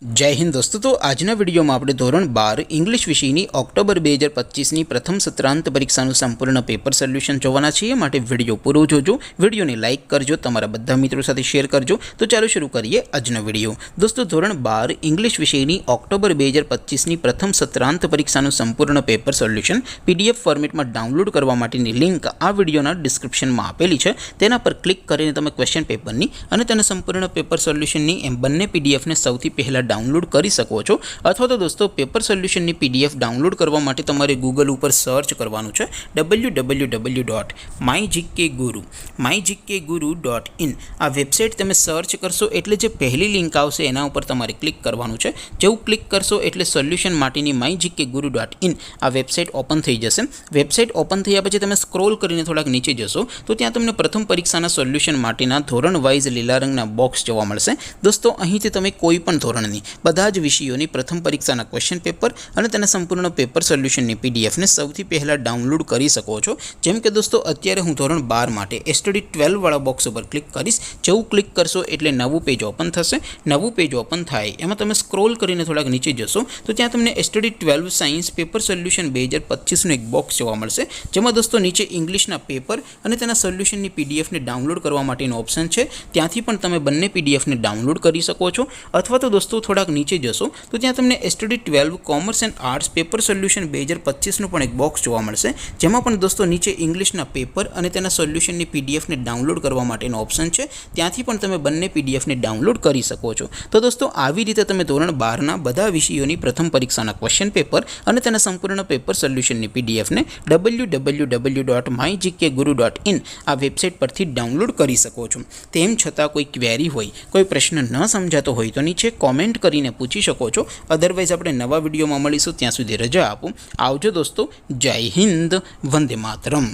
जय हिंद दोस्तों। तो आजना विडियो में આપણે ધોરણ 12 इंग्लिश વિષયની ઓક્ટોબર 2025ની પ્રથમ સત્રાંત પરીક્ષાનું સંપૂર્ણ પેપર સોલ્યુશન જોવાના છીએ। માટે વિડિયો પૂરો જોજો, વિડિયોને લાઈક કરજો, તમારા બધા મિત્રો સાથે શેર કરજો। તો ચાલો શરૂ કરીએ આજનો વિડિયો। દોસ્તો ધોરણ 12 इंग्लिश વિષયની ઓક્ટોબર 2025ની પ્રથમ સત્રાંત પરીક્ષાનું સંપૂર્ણ પેપર સોલ્યુશન PDF ફોર્મેટમાં ડાઉનલોડ કરવા માટેની લિંક આ વિડિયોના ડિસ્ક્રિપ્શનમાં આપેલી છે। તેના પર ક્લિક કરીને તમે ક્વેશ્ચન પેપરની અને તેના સંપૂર્ણ પેપર સોલ્યુશનની એમ બંને PDF ને સૌથી પહેલા डाउनलॉड કરી શકો છો। અથવા તો દોસ્તો પેપર સોલ્યુશનની PDF ડાઉનલોડ કરવા માટે તમારે ગૂગલ ઉપર સર્ચ કરવાનું છે www.mygkguru.in। આ વેબસાઇટ તમે સર્ચ કરશો એટલે જે પહેલી લિંક આવશે એના ઉપર તમારે ક્લિક કરવાનું છે। જેવું ક્લિક કરશો એટલે સોલ્યુશન માટેની mygkguru.in આ વેબસાઇટ ઓપન થઈ જશે। વેબસાઇટ ઓપન થયા પછી તમે સ્ક્રોલ કરીને થોડાક નીચે જશો તો ત્યાં તમને પ્રથમ પરીક્ષાના સોલ્યુશન માટેના ધોરણ વાઇઝ લીલા રંગના બોક્સ જોવા મળશે। દોસ્તો અહીંથી તમે કોઈ પણ ધોરણની બધા જ વિષયોની પ્રથમ પરીક્ષાના ક્વેશ્ચન પેપર અને તેના સંપૂર્ણ પેપર સોલ્યુશનની PDF ને સૌથી પહેલા ડાઉનલોડ કરી શકો છો। જેમ કે દોસ્તો અત્યારે હું ધોરણ 12 માટે STD 12 વાળા બોક્સ ઉપર ક્લિક કરીશ। જેવું ક્લિક કરશો એટલે નવું પેજ ઓપન થશે। નવું પેજ ઓપન થાય એમાં તમે સ્ક્રોલ કરીને થોડાક નીચે જશો તો ત્યાં તમને STD 12 સાયન્સ પેપર સોલ્યુશન 2025 નું એક બોક્સ જોવા મળશે। જેમાં દોસ્તો નીચે ઇંગ્લિશના પેપર અને તેના સોલ્યુશનની PDF ને ડાઉનલોડ કરવા માટેનો ઓપ્શન છે। ત્યાંથી પણ તમે બંને PDF ને ડાઉનલોડ કરી શકો છો। અથવા તો દોસ્તો થોડાક નીચે જશો તો ત્યાં તમને STD 12 commerce and arts paper solution 2025 નું પણ એક બોક્સ જોવા મળશે। જેમાં પણ દોસ્તો નીચે ઇંગ્લિશના પેપર અને તેના સોલ્યુશનની PDF ને ડાઉનલોડ કરવા માટેનો ઓપ્શન છે। ત્યાંથી પણ તમે બંને PDF ને ડાઉનલોડ કરી શકો છો। તો દોસ્તો આવી રીતે તમે ધોરણ 12 ના બધા વિષયોની પ્રથમ પરીક્ષાના ક્વેશ્ચન પેપર અને તેના સંપૂર્ણ પેપર સોલ્યુશનની PDF ને www.mygkguru.in આ વેબસાઇટ પરથી ડાઉનલોડ કરી શકો છો। તેમ છતાં કોઈ ક્વેરી હોય, કોઈ પ્રશ્ન ન સમજાતો હોય તો નીચે કોમેન્ટ કરીને પૂછી શકો છો। અધરવાઇઝ આપણે નવા વિડીયોમાં મળીશું, ત્યાં સુધી રજા આપો। આવજો દોસ્તો। જય હિન્દ, વંદે માતરમ।